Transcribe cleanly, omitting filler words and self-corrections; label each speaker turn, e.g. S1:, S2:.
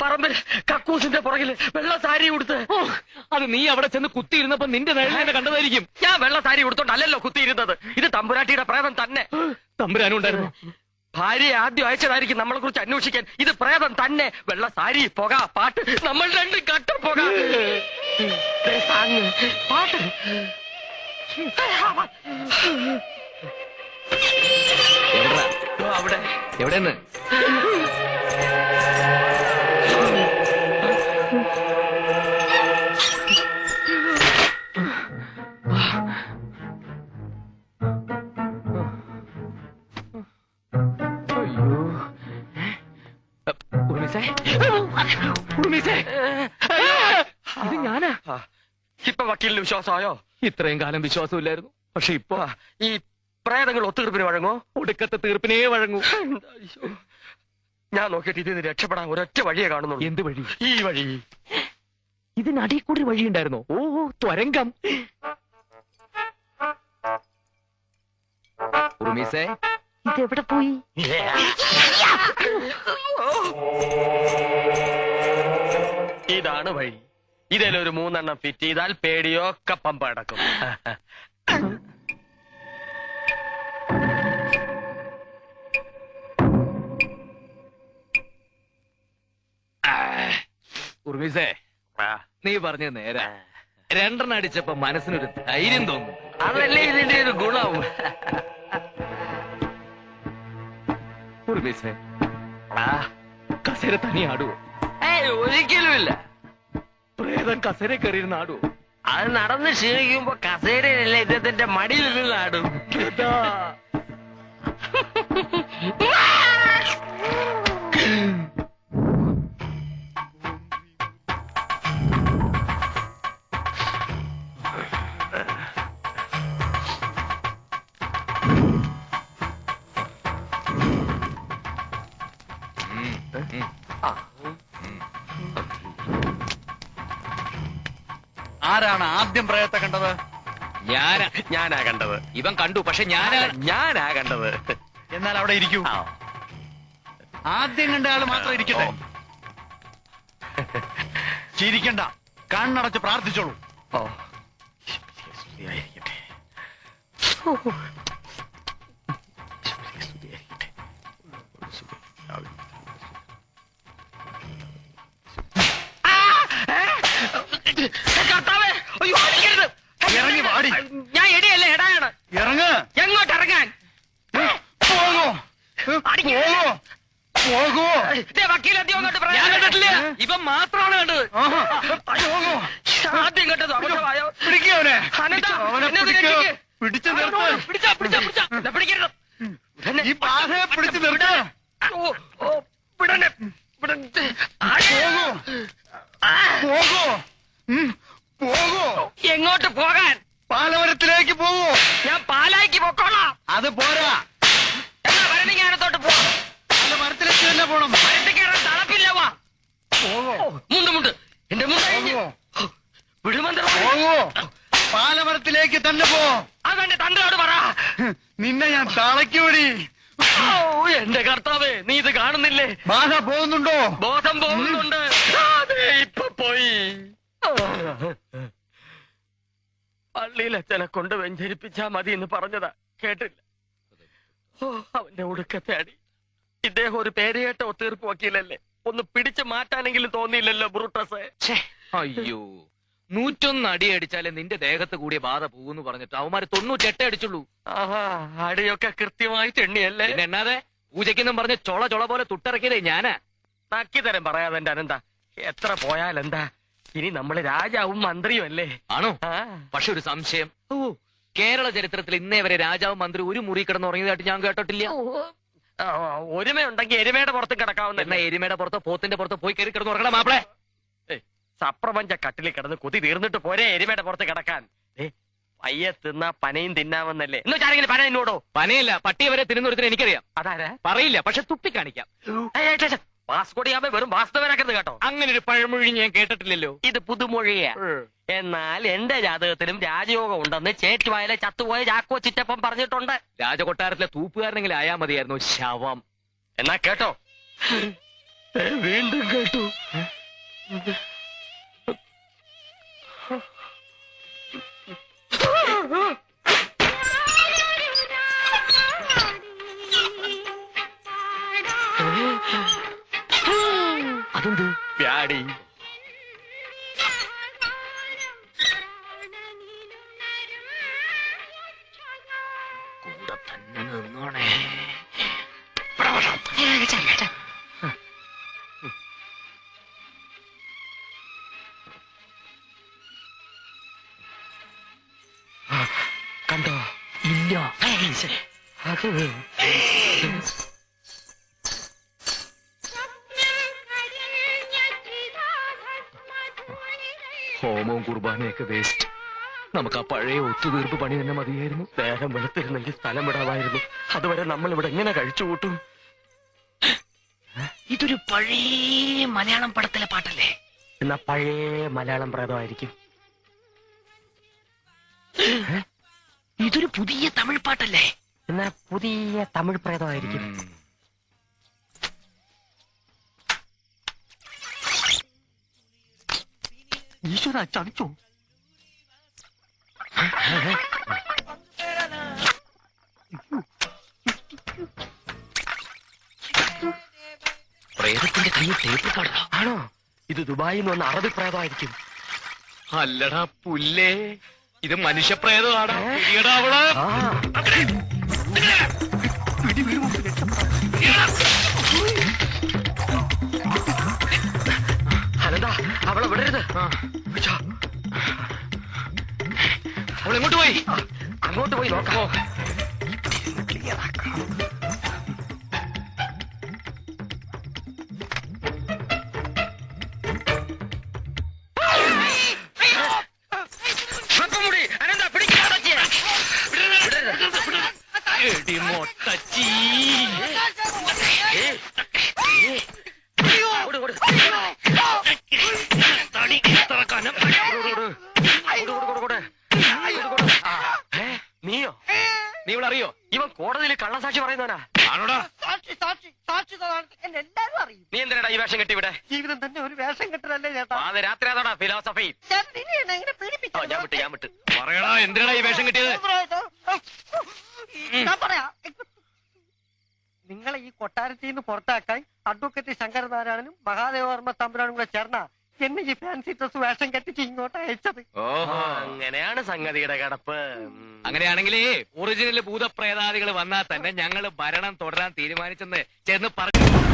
S1: പറമ്പിൽ കക്കൂസിന്റെ പുറകില് വെള്ള സാരി ഉടുത്ത്.
S2: അത് നീ അവിടെ ചെന്ന് കുത്തിയിരുന്നപ്പോ നിന്റെ നേരെ കണ്ടതായിരിക്കും.
S1: ഞാൻ വെള്ള സാരി ഉടുത്തോണ്ടല്ലോ കുത്തിയിരുന്നത്. ഇത് തമ്പുരാട്ടിയുടെ പ്രേതം തന്നെ.
S2: തമ്പുരാനും ഉണ്ടായിരുന്നു.
S1: ഭാര്യയെ ആദ്യം അയച്ചതായിരിക്കും നമ്മളെ കുറിച്ച് അന്വേഷിക്കാൻ. ഇത് പ്രേതം തന്നെ. വെള്ള സാരി, പുക, പാട്ട്, നമ്മൾ രണ്ടും കട്ട പുക, പാട്ട്. അവിടെ
S2: എവിടെന്ന്?
S1: ഇത് ഞാനാ. ഇപ്പൊ വക്കീലിന് വിശ്വാസമായോ?
S2: ഇത്രയും കാലം വിശ്വാസമില്ലായിരുന്നു. പക്ഷെ ഇപ്പൊ
S1: ഈ പ്രേതങ്ങൾ ഒത്തുതീർപ്പിന് വഴങ്ങോ?
S2: ഒടുക്കത്തെ തീർപ്പിനേ വഴങ്ങൂ.
S1: ഞാൻ നോക്കിയിട്ട് ഇതിന് രക്ഷപ്പെടാൻ ഒരൊറ്റ വഴിയെ കാണുന്നുള്ളൂ.
S2: എന്ത് വഴി?
S1: ഈ വഴി.
S2: ഇതിനടിയിൽ കൂടി വഴിയുണ്ടായിരുന്നോ? ഓ, ത്വരങ്കം. ഉറുമീസേ, ഇതെവിടെ പോയി?
S1: ഇതാണ് വഴി. ഇതിലൊരു 3 എണ്ണം ഫിറ്റ് ചെയ്താൽ പേടിയൊക്കെ പമ്പ അടക്കും.
S2: ഉറുമീസേ, നീ പറഞ്ഞ നേരാ. 2 എണ്ണം അടിച്ചപ്പോ മനസ്സിനൊരു ധൈര്യം തോന്നും.
S1: അതല്ലേ ഇതിന്റെ ഒരു ഗുണം.
S2: ഉറുമീസേ, കസേര തനി ആടുവോ?
S1: ഒരിക്കലുമില്ല.
S2: പ്രേതം കസേര കയറിയിരുന്ന് ആടുവോ?
S1: അത് നടന്ന് ക്ഷീണിക്കുമ്പോ കസേരയല്ല ഇദ്ദേഹത്തിന്റെ മടിയിൽ നിന്ന് ആടും.
S3: ആരാണ് ആദ്യം പ്രേതത്തെ കണ്ടത്?
S1: ഞാനാ കണ്ടത്.
S2: ഇവൻ കണ്ടു, പക്ഷെ
S1: ഞാനാ കണ്ടത്.
S3: എന്നാൽ അവിടെ ഇരിക്കൂ. ആദ്യം കണ്ട ആള് മാത്രം ഇരിക്കട്ടെ. ചിരിക്കണ്ട, കണ്ണടച്ച് പ്രാർത്ഥിച്ചോളൂ. ഇറങ്ങി വാടി.
S1: ഞാൻ എടിയല്ലേ, എടായാണ്.
S3: ഇറങ്ങ്.
S1: എങ്ങോട്ട് ഇറങ്ങാൻ?
S3: പോകോ പോകോ.
S1: വക്കീലെത്തി അങ്ങോട്ട് പറയാൻ
S2: കണ്ടിട്ടില്ല. ഇവൻ മാത്രമാണ് കണ്ടത്.
S1: ആദ്യം കേട്ടത് അബദ്ധമായോ?
S3: പിടിക്കവനെ.
S1: പിടിച്ചു പിടിക്കരുത്.
S3: ഈ ബാധയെ പിടിച്ചു നിർത്ത. പോകോ പോകോ.
S1: എങ്ങോട്ട് പോകാൻ?
S3: പാലമരത്തിലേക്ക് പോകൂ.
S1: ഞാൻ പാലായിക്ക് പൊക്കോളാം.
S3: അത് പോരാ.
S1: എന്നാ ഭരണിക്കാനത്തോട്ട് പോ.
S3: അത് മരത്തിലേക്ക് തന്നെ പോണം.
S1: മരത്തിൽ കയറാൻ തളപ്പില്ല. വാ.
S3: പോകോ.
S1: മുണ്ട് എന്റെ മുണ്ട് വിടുമന്ത്ര.
S3: പോകോ. പാലമരത്തിലേക്ക് തന്നെ പോ.
S1: അതെന്റെ തന്തയോട് പറ.
S3: നിന്നെ ഞാൻ തളയ്ക്കൂടി.
S1: എന്റെ കർത്താവേ, നീ ഇത് കാണുന്നില്ലേ?
S3: ബാധ പോകുന്നുണ്ടോ?
S1: ബോധം പോകുന്നുണ്ട്. ഇപ്പൊ പോയി. പള്ളിയിലച്ഛനെ കൊണ്ട് വെഞ്ചരിപ്പിച്ചാ മതി എന്ന് പറഞ്ഞതാ, കേട്ടില്ല. അവന്റെ ഒടുക്കത്തെ അടി. ഇദ്ദേഹം ഒരു പേരുകേട്ട ഒത്തീർപ്പ് വക്കീലല്ലേ? ഒന്ന് പിടിച്ചു മാറ്റാനെങ്കിലും തോന്നിയില്ലല്ലോ ബ്രൂട്ടസ്.
S2: അയ്യോ, 101 അടിയടിച്ചാലേ നിന്റെ ദേഹത്ത് കൂടിയ ബാധ പോകുന്നു പറഞ്ഞിട്ട് അവന്മാര് 98 അടിച്ചുള്ളൂ.
S1: ആഹാ, അടിയൊക്കെ കൃത്യമായിട്ട് എണ്ണിയല്ലേ?
S2: പിന്നെ എന്നാതെ പൂജയ്ക്കെന്നും പറഞ്ഞ് ചൊള പോലെ തുട്ടിറക്കിയതേ ഞാനാ.
S1: നക്കി തരം പറയാതെ എന്റെ അനന്ത. എത്ര പോയാലെന്താ, ഇനി നമ്മള് രാജാവും മന്ത്രിയും അല്ലേ?
S2: ആണോ? പക്ഷെ ഒരു സംശയം. കേരള ചരിത്രത്തിൽ ഇന്നേ വരെ രാജാവും മന്ത്രി ഒരു മുറി കിടന്നുറങ്ങിയതായിട്ട് ഞാൻ കേട്ടിട്ടില്ല.
S1: ഒരുമയുണ്ടെങ്കിൽ എരുമയുടെ പുറത്ത് കിടക്കാവുന്ന.
S2: എന്നാ എരുമയുടെ പുറത്തോ പോത്തിന്റെ പുറത്തോ പോയി കയറി കിടന്നുറങ്ങണം മാപ്പിളെ.
S1: സപ്രപഞ്ച കട്ടിലിൽ കിടന്ന് കൊതി തീർന്നിട്ട് പോരെ എരുമയുടെ പുറത്ത് കിടക്കാൻ. പയ്യ തിന്നാ പനയും തിന്നാമെന്നല്ലേ? എന്ന് വെച്ചാരെങ്കിലും പന എന്നോടോ?
S2: പനയല്ല, പട്ടിയെ വരെ തിരുന്നൊരുത്തിന് എനിക്കറിയാം.
S1: അതാരാ?
S2: പറയില്ല, പക്ഷെ തുപ്പി കാണിക്കാം.
S1: വാസ്കോടിയാമ വെറും വാസ്തവനാക്കരുത് കേട്ടോ.
S2: അങ്ങനെ ഒരു പഴമൊഴി ഞാൻ കേട്ടിട്ടില്ലല്ലോ.
S1: ഇത് പുതുമൊഴിയാ. എന്നാൽ എന്റെ ജാതകത്തിലും രാജയോഗം ഉണ്ടെന്ന് ചേറ്റുവായിലെ ചത്തുപോയ ചാക്കോ ചിറ്റപ്പം പറഞ്ഞിട്ടുണ്ട്.
S2: രാജകൊട്ടാരത്തിലെ തൂപ്പുകാരനെങ്കിലും ആയാ മതിയായിരുന്നു. ശവം.
S1: എന്നാ കേട്ടോ, വീണ്ടും കേട്ടു. ഇതെന്ത് പ്യാടി?
S2: കൂടെ തന്നെ നിന്നോണേ.
S1: കണ്ടോ?
S2: ഇല്ല.
S1: അത്
S2: ഹോമവും കുർബാനയൊക്കെ വേസ്റ്റ്. നമുക്ക് ആ പഴയ ഒത്തുതീർപ്പ് പണി തന്നെ മതിയായിരുന്നു.
S1: നേരം വെളുത്തിരുന്നെങ്കിൽ സ്ഥലം വിടാമായിരുന്നു. അതുവരെ നമ്മൾ ഇവിടെ എങ്ങനെ കഴിച്ചു കൂട്ടും?
S2: ഇതൊരു പഴയ മലയാളം പടത്തിലെ പാട്ടല്ലേ?
S1: എന്നാ പഴയ മലയാളം പ്രേതമായിരിക്കും.
S2: ഇതൊരു പുതിയ തമിഴ് പാട്ടല്ലേ?
S1: എന്നാ പുതിയ തമിഴ് പ്രേതമായിരിക്കും. ഈശ്വര ചതിച്ചോ?
S2: പ്രേതത്തിന്റെ കയ്യിൽ ടേപ്പ് പാടാ.
S1: ആണോ? ഇത് ദുബായിൽ നിന്ന് വന്ന അറബി പ്രേതമായിരിക്കും.
S2: അല്ലടാ പുല്ലേ, ഇത് മനുഷ്യപ്രേതമാടാ. അവള്
S1: അനന്താ, അവളെ വിടരുത്.
S2: അവൾ എങ്ങോട്ട് പോയി?
S1: അങ്ങോട്ട് പോയി നോക്കാമോ?
S2: മൊട്ടച്ചി
S1: നീയോ?
S2: നീ ഇവിടെ അറിയോ?
S1: ഇവൻ കോടതിയിൽ കള്ളസാക്ഷി പറയുന്നവനാ.
S2: ആണോടാ?
S4: എല്ലാരും അറിയും.
S1: നീ എന്തിനാ ഈ വേഷം കെട്ടി ഇവിടെ?
S4: ജീവിതം തന്നെ ഒരു വേഷം കെട്ടലല്ലേ ചേട്ടാ?
S1: അത് രാത്രി അതാടാ ഫിലോസഫി.
S4: എങ്ങനെ പീഡിപ്പിച്ചു?
S1: ഞാൻ വിട്ട്.
S2: പറയടാ, എന്തിനാ ഈ വേഷം കിട്ടിയത്?
S4: ഞാൻ പറയാ, നിങ്ങളെ ഈ കൊട്ടാരത്തിൽ നിന്ന് പുറത്താക്കാൻ അഡ്വക്കേറ്റ് ശങ്കരനാരായണനും മഹാദേവർമ്മ തമ്പുരാനും കൂടെ ചേർന്ന എന്നെ ഈ ഫാൻസി ഡ്രസ് വേഷം കെട്ടിച്ച് ഇങ്ങോട്ട് അയച്ചത്.
S2: ഓഹോ,
S1: അങ്ങനെയാണ് സംഗതിയുടെ കിടപ്പ്.
S2: അങ്ങനെയാണെങ്കിലേ ഒറിജിനൽ ഭൂതപ്രേതാദികൾ വന്നാൽ തന്നെ ഞങ്ങള് ഭരണം തുടരാൻ തീരുമാനിച്ചെന്ന് ചെന്ന് പറഞ്ഞു.